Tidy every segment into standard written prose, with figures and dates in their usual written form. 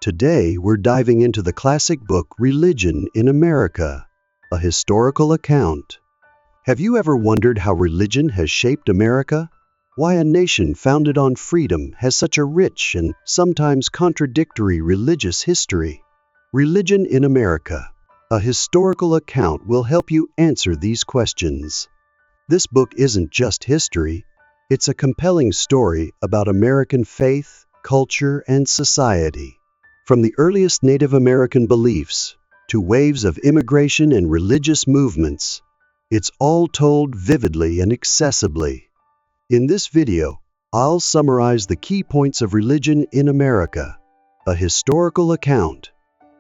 Today, we're diving into the classic book Religion in America, a historical account. Have you ever wondered how religion has shaped America? Why a nation founded on freedom has such a rich and sometimes contradictory religious history? Religion in America, a historical account, will help you answer these questions. This book isn't just history, it's a compelling story about American faith, culture, and society. From the earliest Native American beliefs to waves of immigration and religious movements, it's all told vividly and accessibly. In this video, I'll summarize the key points of Religion in America, a historical account,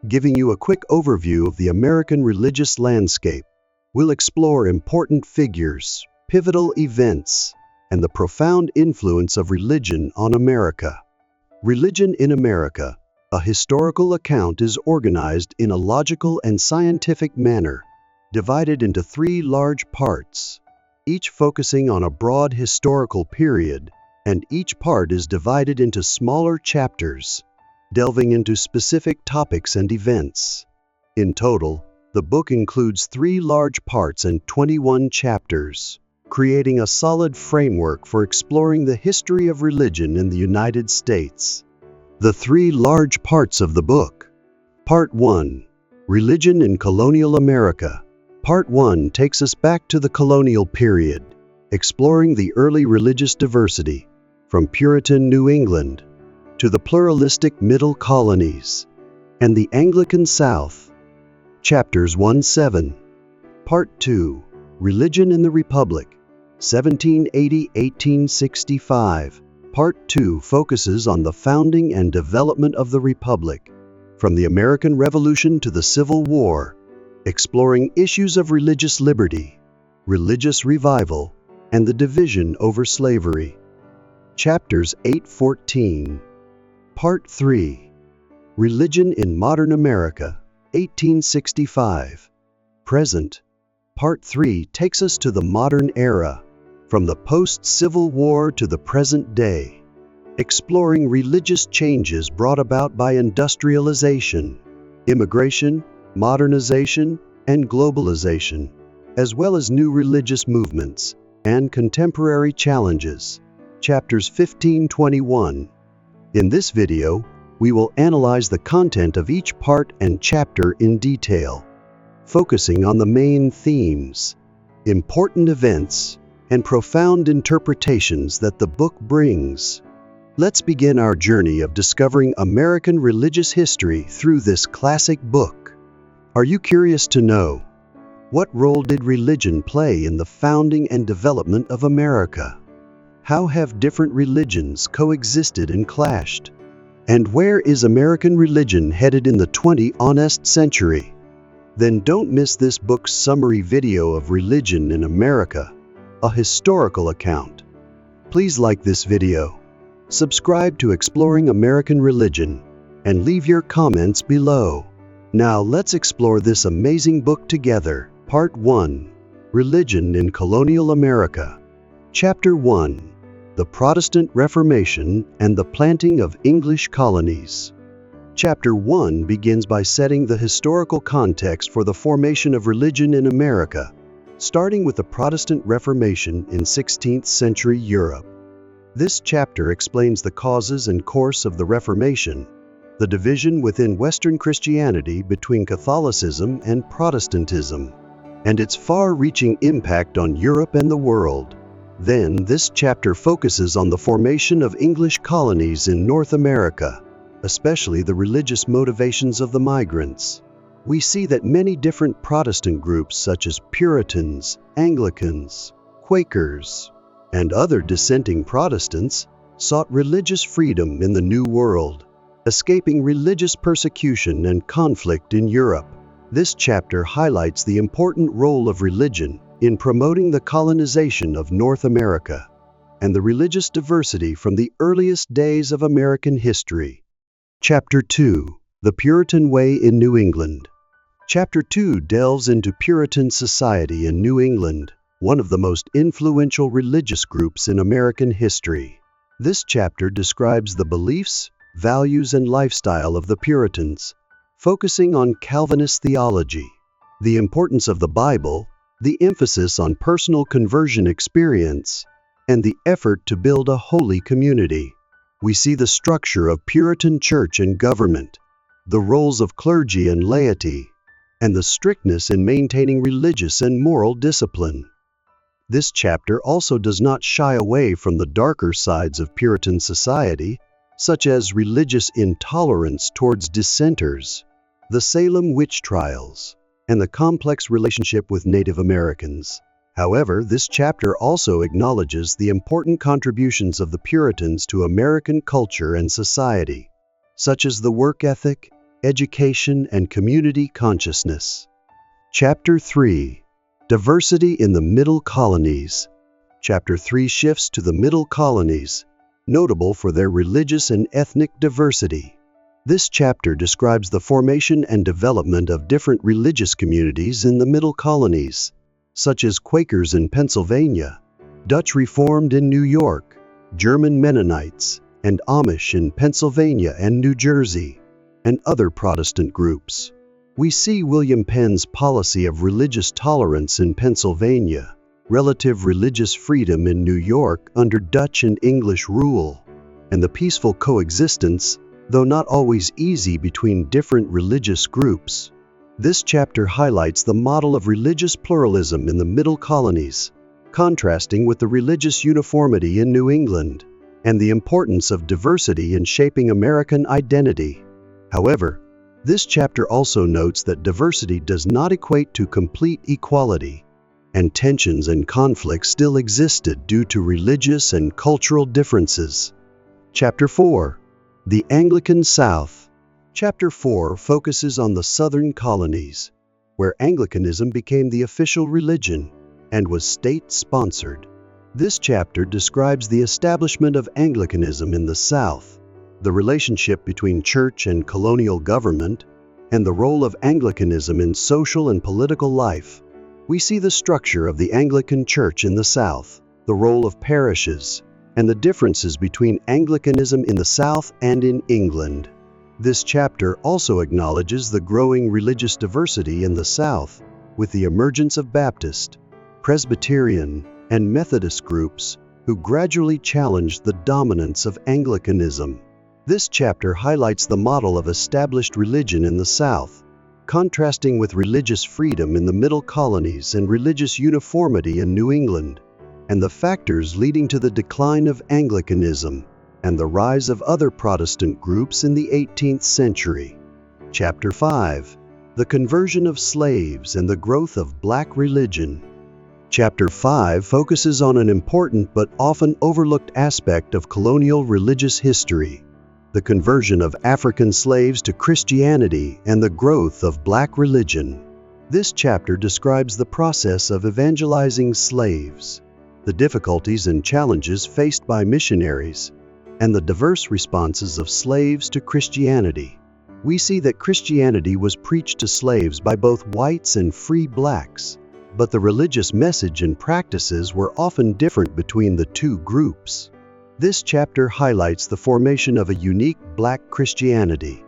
giving you a quick overview of the American religious landscape. We'll explore important figures, pivotal events, and the profound influence of religion on America. Religion in America, a historical account, is organized in a logical and scientific manner, divided into three large parts, each focusing on a broad historical period, and each part is divided into smaller chapters, delving into specific topics and events. In total, the book includes 3 large parts and 21 chapters, creating a solid framework for exploring the history of religion in the United States. The 3 large parts of the book. Part 1. Religion in Colonial America. Part 1 takes us back to the colonial period, exploring the early religious diversity, from Puritan New England to the pluralistic Middle Colonies and the Anglican South. Chapters 1-7. Part 2. Religion in the Republic, 1780-1865. Part 2 focuses on the founding and development of the Republic, from the American Revolution to the Civil War, exploring issues of religious liberty, religious revival, and the division over slavery. Chapters 8-14. Part 3. Religion in Modern America, 1865. Present. Part 3 takes us to the modern era, from the post-Civil War to the present day, exploring religious changes brought about by industrialization, immigration, modernization, and globalization, as well as new religious movements and contemporary challenges. Chapters 15-21. In this video, we will analyze the content of each part and chapter in detail, focusing on the main themes, important events, and profound interpretations that the book brings. Let's begin our journey of discovering American religious history through this classic book. Are you curious to know, what role did religion play in the founding and development of America? How have different religions coexisted and clashed? And where is American religion headed in the 21st century? Then don't miss this book's summary video of Religion in America, a historical account. Please like this video, subscribe to Exploring American Religion, and leave your comments below. Now let's explore this amazing book together. Part 1. Religion in Colonial America. Chapter 1. The Protestant Reformation and the Planting of English Colonies. Chapter 1 begins by setting the historical context for the formation of religion in America, starting with the Protestant Reformation in 16th century Europe. This chapter explains the causes and course of the Reformation, the division within Western Christianity between Catholicism and Protestantism, and its far-reaching impact on Europe and the world. Then, this chapter focuses on the formation of English colonies in North America, especially the religious motivations of the migrants. We see that many different Protestant groups such as Puritans, Anglicans, Quakers, and other dissenting Protestants sought religious freedom in the New World, escaping religious persecution and conflict in Europe. This chapter highlights the important role of religion in promoting the colonization of North America and the religious diversity from the earliest days of American history. Chapter 2. The Puritan Way in New England. Chapter 2 delves into Puritan society in New England, one of the most influential religious groups in American history. This chapter describes the beliefs, values and lifestyle of the Puritans, focusing on Calvinist theology, the importance of the Bible, the emphasis on personal conversion experience, and the effort to build a holy community. We see the structure of Puritan church and government, the roles of clergy and laity, and the strictness in maintaining religious and moral discipline. This chapter also does not shy away from the darker sides of Puritan society, such as religious intolerance towards dissenters, the Salem witch trials, and the complex relationship with Native Americans. However, this chapter also acknowledges the important contributions of the Puritans to American culture and society, such as the work ethic, education, and community consciousness. Chapter 3. Diversity in the Middle Colonies. Chapter 3 shifts to the Middle Colonies, notable for their religious and ethnic diversity. This chapter describes the formation and development of different religious communities in the Middle Colonies, such as Quakers in Pennsylvania, Dutch Reformed in New York, German Mennonites, and Amish in Pennsylvania and New Jersey, and other Protestant groups. We see William Penn's policy of religious tolerance in Pennsylvania, relative religious freedom in New York under Dutch and English rule, and the peaceful coexistence, though not always easy, between different religious groups. This chapter highlights the model of religious pluralism in the Middle Colonies, contrasting with the religious uniformity in New England, and the importance of diversity in shaping American identity. However, this chapter also notes that diversity does not equate to complete equality, and tensions and conflicts still existed due to religious and cultural differences. Chapter 4. The Anglican South. Chapter 4 focuses on the southern colonies, where Anglicanism became the official religion and was state-sponsored. This chapter describes the establishment of Anglicanism in the South, the relationship between church and colonial government, and the role of Anglicanism in social and political life. We see the structure of the Anglican Church in the South, the role of parishes, and the differences between Anglicanism in the South and in England. This chapter also acknowledges the growing religious diversity in the South, with the emergence of Baptist, Presbyterian, and Methodist groups who gradually challenged the dominance of Anglicanism. This chapter highlights the model of established religion in the South, contrasting with religious freedom in the Middle Colonies and religious uniformity in New England, and the factors leading to the decline of Anglicanism and the rise of other Protestant groups in the 18th century. Chapter 5. The Conversion of Slaves and the Growth of Black Religion. Chapter 5 focuses on an important but often overlooked aspect of colonial religious history: the conversion of African slaves to Christianity and the growth of black religion. This chapter describes the process of evangelizing slaves, the difficulties and challenges faced by missionaries, and the diverse responses of slaves to Christianity. We see that Christianity was preached to slaves by both whites and free blacks, but the religious message and practices were often different between the two groups. This chapter highlights the formation of a unique black Christianity,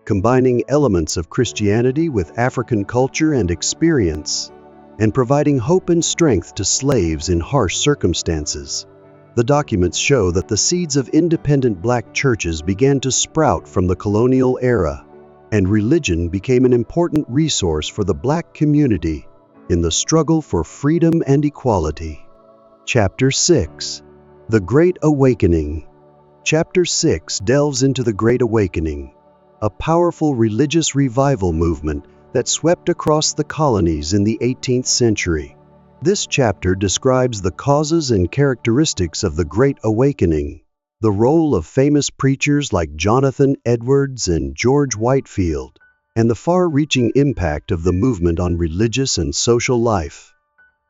combining elements of Christianity with African culture and experience, and providing hope and strength to slaves in harsh circumstances. The documents show that the seeds of independent black churches began to sprout from the colonial era, and religion became an important resource for the black community in the struggle for freedom and equality. Chapter 6. The Great Awakening. Chapter 6 delves into the Great Awakening, a powerful religious revival movement that swept across the colonies in the 18th century. This chapter describes the causes and characteristics of the Great Awakening, the role of famous preachers like Jonathan Edwards and George Whitefield, and the far-reaching impact of the movement on religious and social life.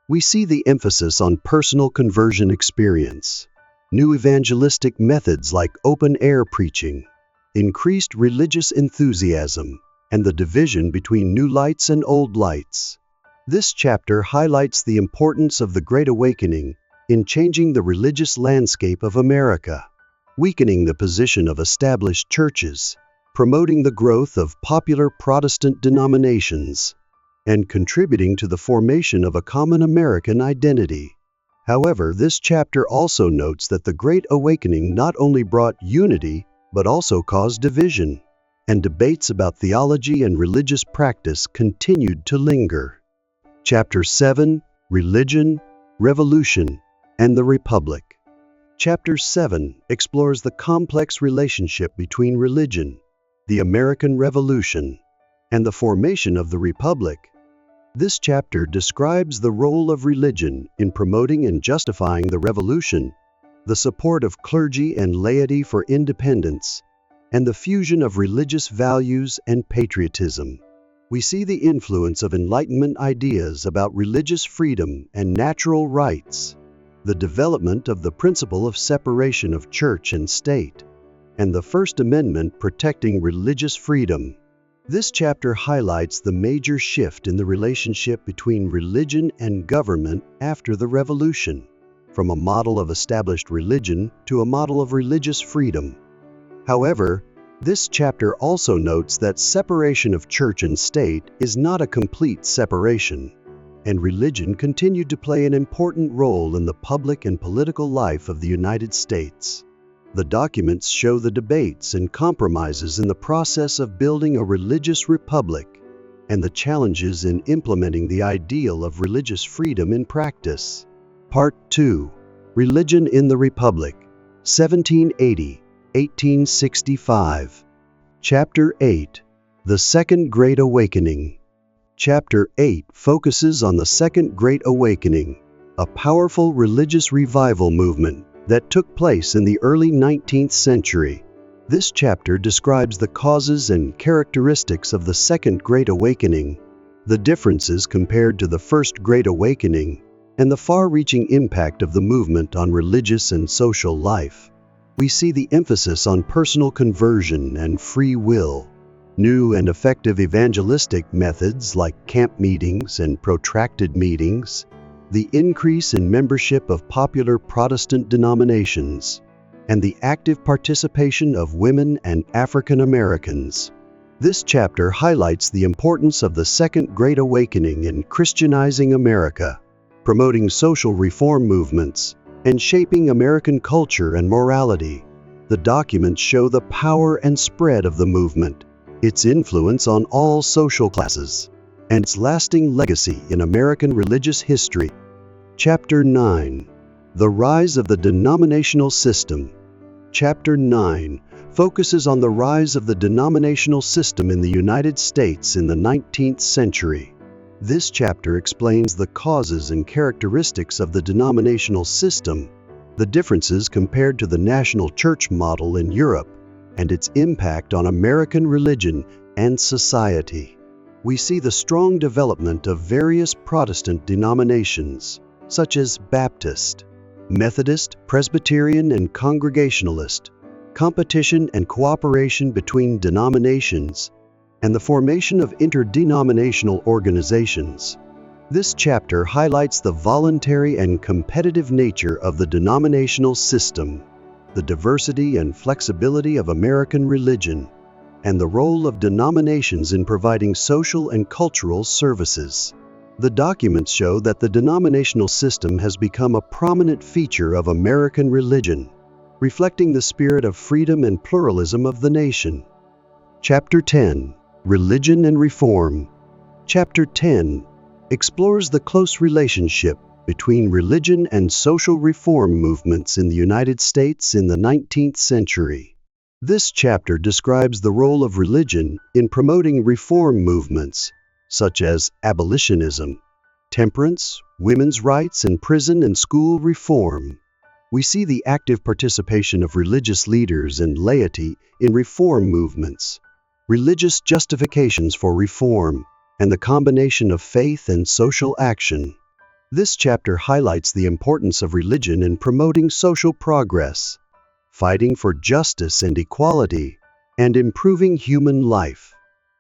We see the emphasis on personal conversion experience, new evangelistic methods like open-air preaching, increased religious enthusiasm, and the division between new lights and old lights. This chapter highlights the importance of the Great Awakening in changing the religious landscape of America. weakening the position of established churches, promoting the growth of popular Protestant denominations, and contributing to the formation of a common American identity. However, this chapter also notes that the Great Awakening not only brought unity, but also caused division, and debates about theology and religious practice continued to linger. Chapter 7, Religion, Revolution, and the Republic. Chapter 7 explores the complex relationship between religion, the American Revolution, and the formation of the Republic. This chapter describes the role of religion in promoting and justifying the revolution, the support of clergy and laity for independence, and the fusion of religious values and patriotism. We see the influence of Enlightenment ideas about religious freedom and natural rights, the development of the principle of separation of church and state, and the First Amendment protecting religious freedom. This chapter highlights the major shift in the relationship between religion and government after the Revolution, from a model of established religion to a model of religious freedom. However, this chapter also notes that separation of church and state is not a complete separation, and religion continued to play an important role in the public and political life of the United States. The documents show the debates and compromises in the process of building a religious republic and the challenges in implementing the ideal of religious freedom in practice. Part 2. Religion in the Republic, 1780-1865. Chapter 8. The Second Great Awakening. Chapter 8 focuses on the Second Great Awakening, a powerful religious revival movement that took place in the early 19th century. This chapter describes the causes and characteristics of the Second Great Awakening, the differences compared to the First Great Awakening, and the far-reaching impact of the movement on religious and social life. We see the emphasis on personal conversion and free will, new and effective evangelistic methods like camp meetings and protracted meetings, the increase in membership of popular Protestant denominations, and the active participation of women and African Americans. This chapter highlights the importance of the Second Great Awakening in Christianizing America, promoting social reform movements, and shaping American culture and morality. The documents show the power and spread of the movement, its influence on all social classes, and its lasting legacy in American religious history. Chapter 9. The Rise of the Denominational System. Chapter 9 focuses on the rise of the denominational system in the United States in the 19th century. This chapter explains the causes and characteristics of the denominational system, the differences compared to the national church model in Europe, and its impact on American religion and society. We see the strong development of various Protestant denominations, such as Baptist, Methodist, Presbyterian, and Congregationalist, competition and cooperation between denominations, and the formation of interdenominational organizations. This chapter highlights the voluntary and competitive nature of the denominational system, the diversity and flexibility of American religion, and the role of denominations in providing social and cultural services. The documents show that the denominational system has become a prominent feature of American religion, reflecting the spirit of freedom and pluralism of the nation. Chapter 10. Religion and Reform. Chapter 10 explores the close relationship between religion and social reform movements in the United States in the 19th century. This chapter describes the role of religion in promoting reform movements, such as abolitionism, temperance, women's rights, and prison and school reform. We see the active participation of religious leaders and laity in reform movements, religious justifications for reform, and the combination of faith and social action. This chapter highlights the importance of religion in promoting social progress, fighting for justice and equality, and improving human life.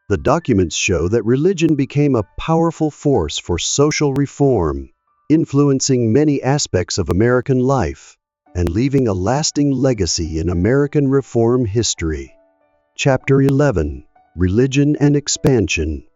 The documents show that religion became a powerful force for social reform, influencing many aspects of American life. and leaving a lasting legacy in American reform history. Chapter 11. Religion and Expansion.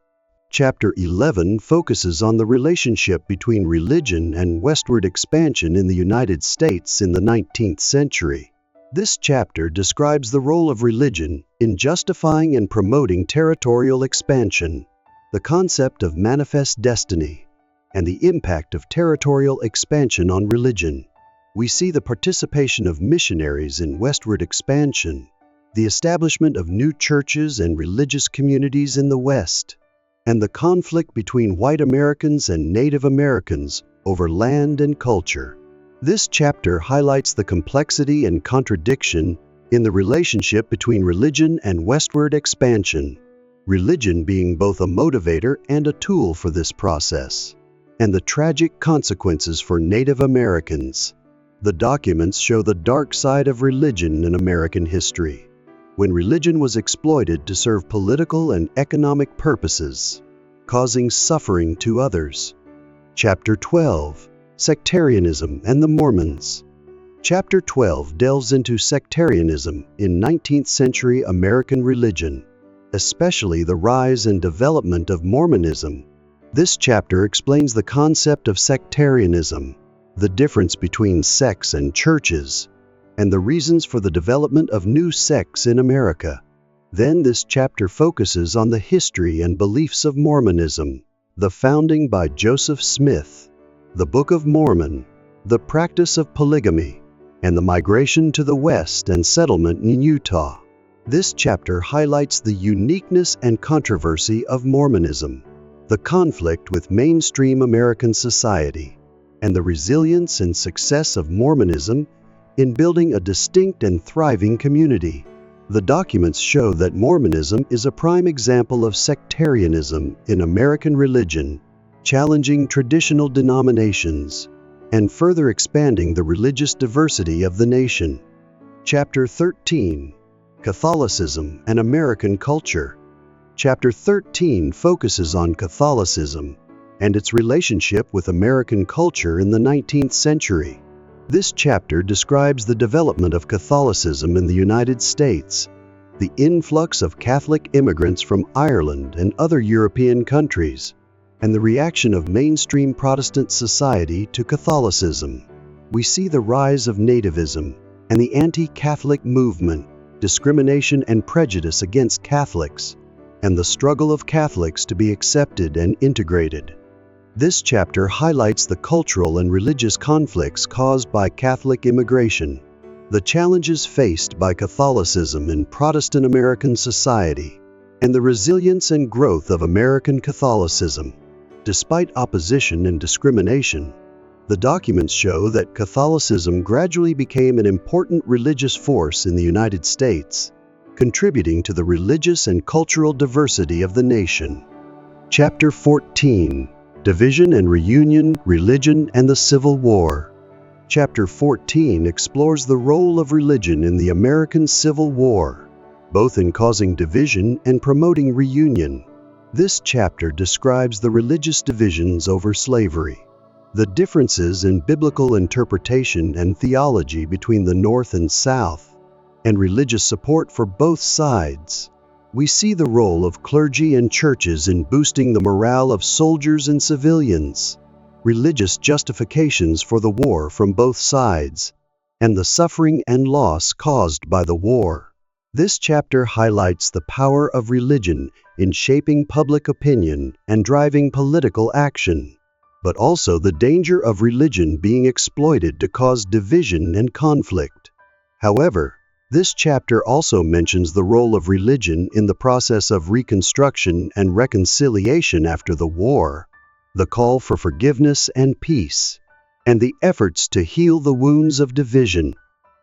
Chapter 11 focuses on the relationship between religion and westward expansion in the United States in the 19th century. This chapter describes the role of religion in justifying and promoting territorial expansion, the concept of manifest destiny, and the impact of territorial expansion on religion. We see the participation of missionaries in westward expansion, the establishment of new churches and religious communities in the West, and the conflict between white Americans and Native Americans over land and culture. This chapter highlights the complexity and contradiction in the relationship between religion and westward expansion, religion being both a motivator and a tool for this process, and the tragic consequences for Native Americans. The documents show the dark side of religion in American history, when religion was exploited to serve political and economic purposes, causing suffering to others. Chapter 12. Sectarianism and the Mormons. Chapter 12 delves into sectarianism in 19th century American religion, especially the rise and development of Mormonism. This chapter explains the concept of sectarianism, the difference between sects and churches, and the reasons for the development of new sects in America. Then this chapter focuses on the history and beliefs of Mormonism, the founding by Joseph Smith, the Book of Mormon, the practice of polygamy, and the migration to the West and settlement in Utah. This chapter highlights the uniqueness and controversy of Mormonism, the conflict with mainstream American society, and the resilience and success of Mormonism in building a distinct and thriving community. The documents show that Mormonism is a prime example of sectarianism in American religion, challenging traditional denominations and further expanding the religious diversity of the nation. Chapter 13. Catholicism and American Culture. Chapter 13 focuses on Catholicism and its relationship with American culture in the 19th century. This chapter describes the development of Catholicism in the United States, the influx of Catholic immigrants from Ireland and other European countries, and the reaction of mainstream Protestant society to Catholicism. We see the rise of nativism and the anti-Catholic movement, discrimination and prejudice against Catholics, and the struggle of Catholics to be accepted and integrated. This chapter highlights the cultural and religious conflicts caused by Catholic immigration, the challenges faced by Catholicism in Protestant American society, and the resilience and growth of American Catholicism. Despite opposition and discrimination, the documents show that Catholicism gradually became an important religious force in the United States, contributing to the religious and cultural diversity of the nation. Chapter 14. Division and Reunion, Religion and the Civil War. Chapter 14 explores the role of religion in the American Civil War, both in causing division and promoting reunion. This chapter describes the religious divisions over slavery, the differences in biblical interpretation and theology between the North and South, and religious support for both sides. We see the role of clergy and churches in boosting the morale of soldiers and civilians, religious justifications for the war from both sides, and the suffering and loss caused by the war. This chapter highlights the power of religion in shaping public opinion and driving political action, but also the danger of religion being exploited to cause division and conflict. However, this chapter also mentions the role of religion in the process of reconstruction and reconciliation after the war, the call for forgiveness and peace, and the efforts to heal the wounds of division.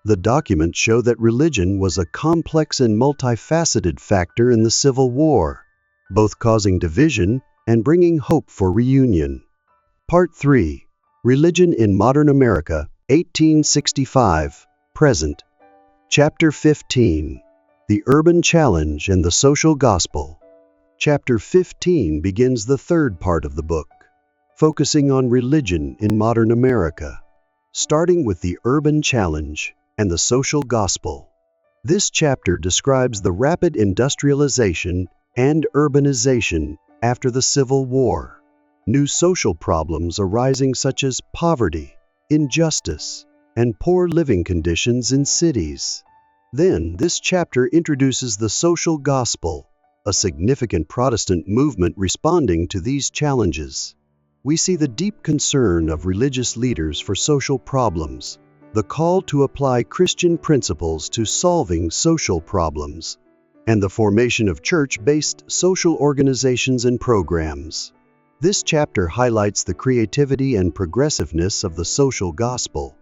The documents show that religion was a complex and multifaceted factor in the Civil War, both causing division and bringing hope for reunion. Part 3. Religion in Modern America, 1865, Present. Chapter 15. The Urban Challenge and the Social Gospel. Chapter 15 begins the third part of the book, focusing on religion in modern America. starting with the urban challenge and the social gospel. This chapter describes the rapid industrialization and urbanization after the Civil War. New social problems arising such as poverty, injustice, and poor living conditions in cities. Then, this chapter introduces the social gospel, a significant Protestant movement responding to these challenges. We see the deep concern of religious leaders for social problems, the call to apply Christian principles to solving social problems, and the formation of church-based social organizations and programs. This chapter highlights the creativity and progressiveness of the social gospel,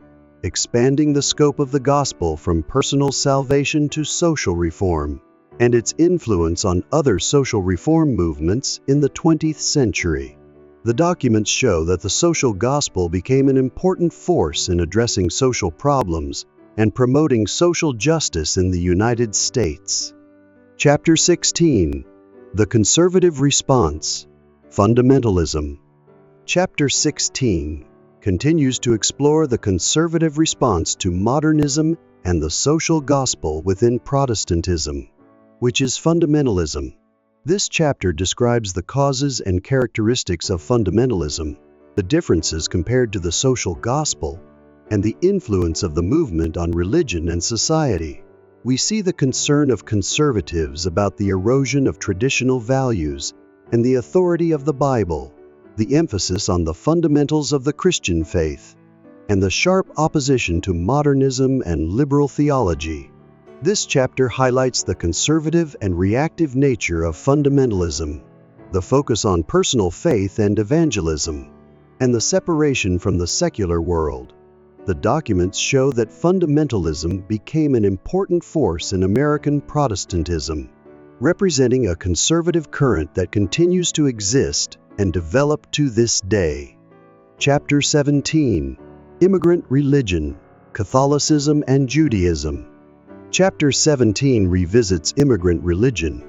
expanding the scope of the gospel from personal salvation to social reform, and its influence on other social reform movements in the 20th century. The documents show that the social gospel became an important force in addressing social problems and promoting social justice in the United States. Chapter 16. The Conservative Response. Fundamentalism. Chapter 16 continues to explore the conservative response to modernism and the social gospel within Protestantism, which is fundamentalism. This chapter describes the causes and characteristics of fundamentalism, the differences compared to the social gospel, and the influence of the movement on religion and society. We see the concern of conservatives about the erosion of traditional values and the authority of the Bible, the emphasis on the fundamentals of the Christian faith, and the sharp opposition to modernism and liberal theology. This chapter highlights the conservative and reactive nature of fundamentalism, the focus on personal faith and evangelism, and the separation from the secular world. The documents show that fundamentalism became an important force in American Protestantism, representing a conservative current that continues to exist and develop to this day. Chapter 17. Immigrant Religion, Catholicism and Judaism. Chapter 17 revisits immigrant religion,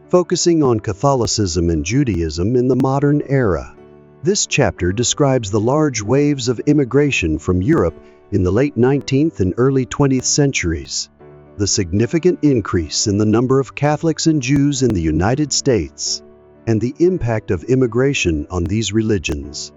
focusing on Catholicism and Judaism in the modern era. This chapter describes the large waves of immigration from Europe in the late 19th and early 20th centuries, the significant increase in the number of Catholics and Jews in the United States, and the impact of immigration on these religions.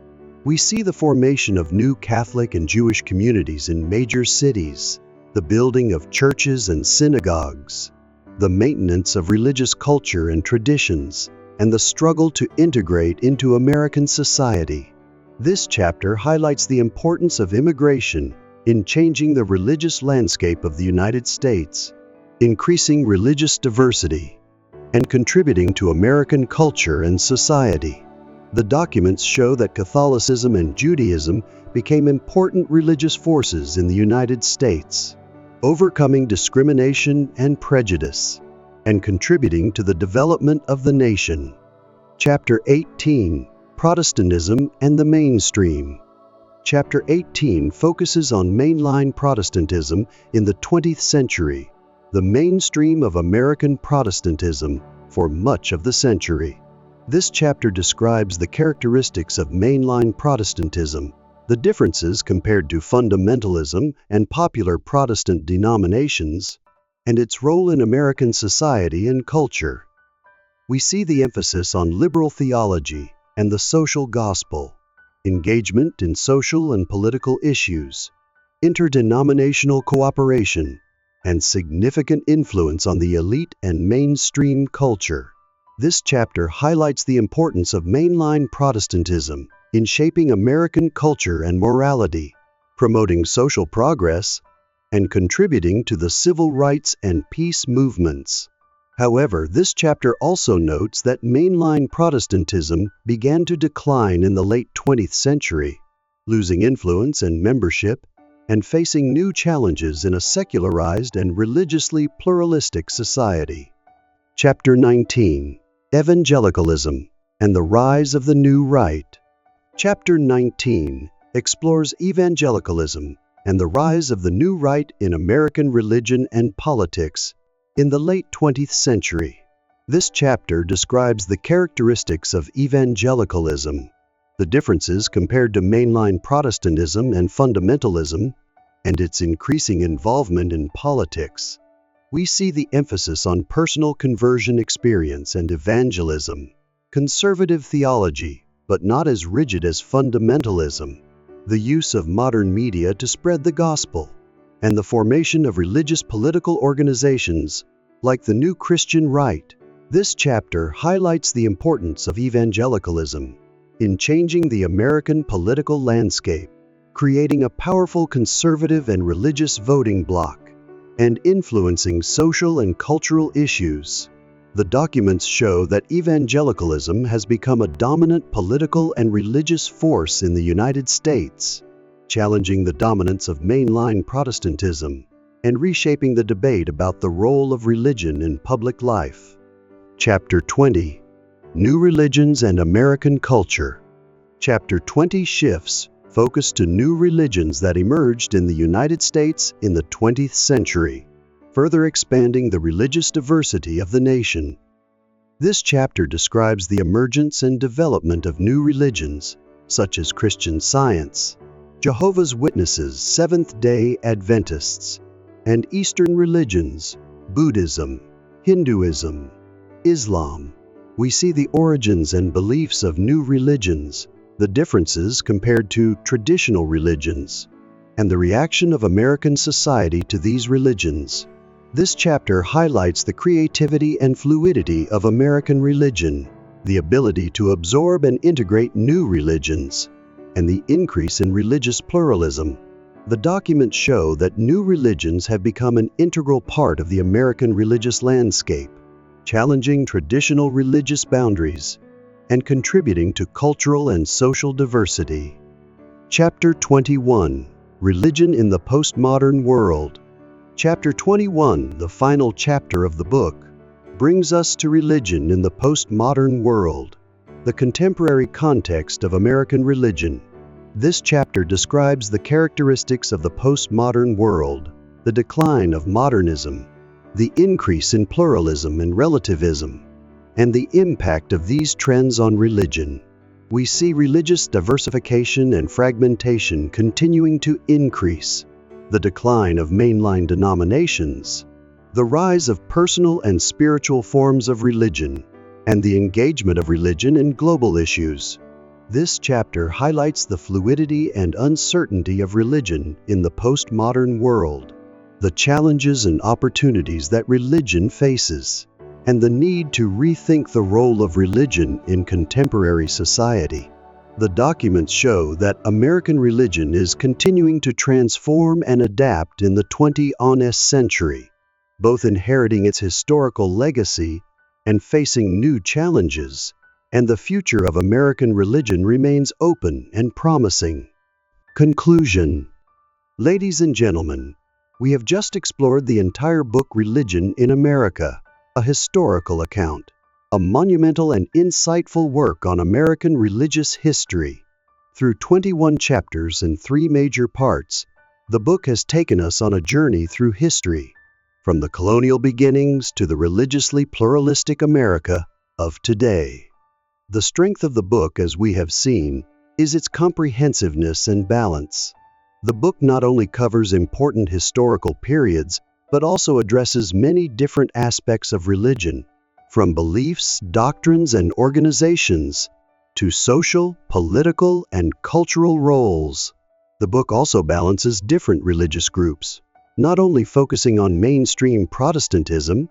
We see the formation of new Catholic and Jewish communities in major cities, the building of churches and synagogues, the maintenance of religious culture and traditions, and the struggle to integrate into American society. This chapter highlights the importance of immigration in changing the religious landscape of the United States, increasing religious diversity, and contributing to American culture and society. The documents show that Catholicism and Judaism became important religious forces in the United States, overcoming discrimination and prejudice, and contributing to the development of the nation. Chapter 18. Protestantism and the Mainstream. Chapter 18 focuses on mainline Protestantism in the 20th century, the mainstream of American Protestantism for much of the century. This chapter describes the characteristics of mainline Protestantism, the differences compared to fundamentalism and popular Protestant denominations, and its role in American society and culture. We see the emphasis on liberal theology and the social gospel, engagement in social and political issues, interdenominational cooperation, and significant influence on the elite and mainstream culture. This chapter highlights the importance of mainline Protestantism in shaping American culture and morality, promoting social progress, and contributing to the civil rights and peace movements. However, this chapter also notes that mainline Protestantism began to decline in the late 20th century, losing influence and membership, and facing new challenges in a secularized and religiously pluralistic society. Chapter 19. Evangelicalism and the Rise of the New Right. Chapter 19 explores evangelicalism and the rise of the New Right in American religion and politics in the late 20th century. This chapter describes the characteristics of evangelicalism, the differences compared to mainline Protestantism and fundamentalism, and its increasing involvement in politics. We see the emphasis on personal conversion experience and evangelism, conservative theology, but not as rigid as fundamentalism, the use of modern media to spread the gospel, and the formation of religious political organizations like the New Christian Right. This chapter highlights the importance of evangelicalism in changing the American political landscape, creating a powerful conservative and religious voting bloc, and influencing social and cultural issues. The documents show that evangelicalism has become a dominant political and religious force in the United States, challenging the dominance of mainline Protestantism and reshaping the debate about the role of religion in public life. Chapter 20: New Religions and American Culture. Chapter 20 shifts focus to new religions that emerged in the United States in the 20th century, further expanding the religious diversity of the nation. This chapter describes the emergence and development of new religions, such as Christian Science, Jehovah's Witnesses, Seventh-day Adventists, and Eastern religions, Buddhism, Hinduism, Islam. We see the origins and beliefs of new religions, the differences compared to traditional religions, and the reaction of American society to these religions. This chapter highlights the creativity and fluidity of American religion, the ability to absorb and integrate new religions, and the increase in religious pluralism. The documents show that new religions have become an integral part of the American religious landscape, challenging traditional religious boundaries and contributing to cultural and social diversity. Chapter 21: Religion in the Postmodern World. Chapter 21, the final chapter of the book, brings us to religion in the postmodern world, the contemporary context of American religion. This chapter describes the characteristics of the postmodern world, the decline of modernism, the increase in pluralism and relativism, and the impact of these trends on religion. We see religious diversification and fragmentation continuing to increase, the decline of mainline denominations, the rise of personal and spiritual forms of religion, and the engagement of religion in global issues. This chapter highlights the fluidity and uncertainty of religion in the postmodern world, the challenges and opportunities that religion faces, and the need to rethink the role of religion in contemporary society. The documents show that American religion is continuing to transform and adapt in the 20th century, both inheriting its historical legacy and facing new challenges, and the future of American religion remains open and promising. Conclusion. Ladies and gentlemen, we have just explored the entire book Religion in America, a historical account, a monumental and insightful work on American religious history. Through 21 chapters and 3 major parts, the book has taken us on a journey through history, from the colonial beginnings to the religiously pluralistic America of today. The strength of the book, as we have seen, is its comprehensiveness and balance. The book not only covers important historical periods, but also addresses many different aspects of religion, from beliefs, doctrines, and organizations, to social, political, and cultural roles. The book also balances different religious groups, not only focusing on mainstream Protestantism,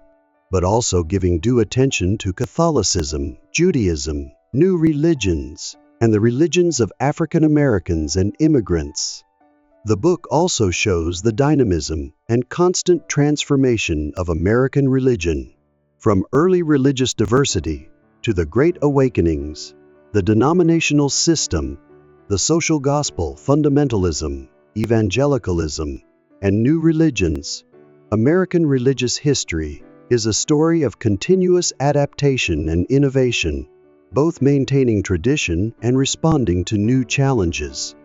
but also giving due attention to Catholicism, Judaism, new religions, and the religions of African Americans and immigrants. The book also shows the dynamism and constant transformation of American religion, from early religious diversity to the Great Awakenings, the denominational system, the social gospel, fundamentalism, evangelicalism, and new religions. American religious history is a story of continuous adaptation and innovation, both maintaining tradition and responding to new challenges.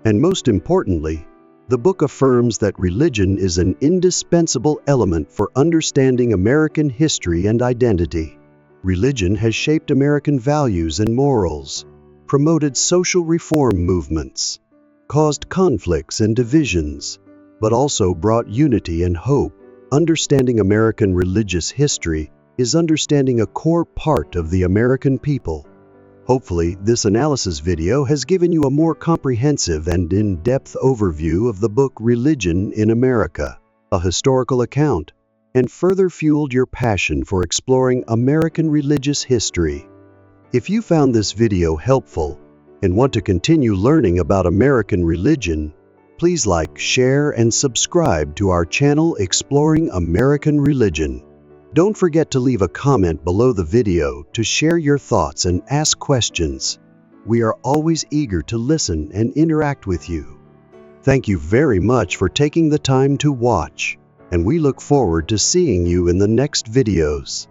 And most importantly, the book affirms that religion is an indispensable element for understanding American history and identity. Religion has shaped American values and morals, promoted social reform movements, caused conflicts and divisions, but also brought unity and hope. Understanding American religious history is understanding a core part of the American people. Hopefully, this analysis video has given you a more comprehensive and in-depth overview of the book Religion in America, a historical account, and further fueled your passion for exploring American religious history. If you found this video helpful and want to continue learning about American religion, please like, share, and subscribe to our channel Exploring American Religion. Don't forget to leave a comment below the video to share your thoughts and ask questions. We are always eager to listen and interact with you. Thank you very much for taking the time to watch, and we look forward to seeing you in the next videos.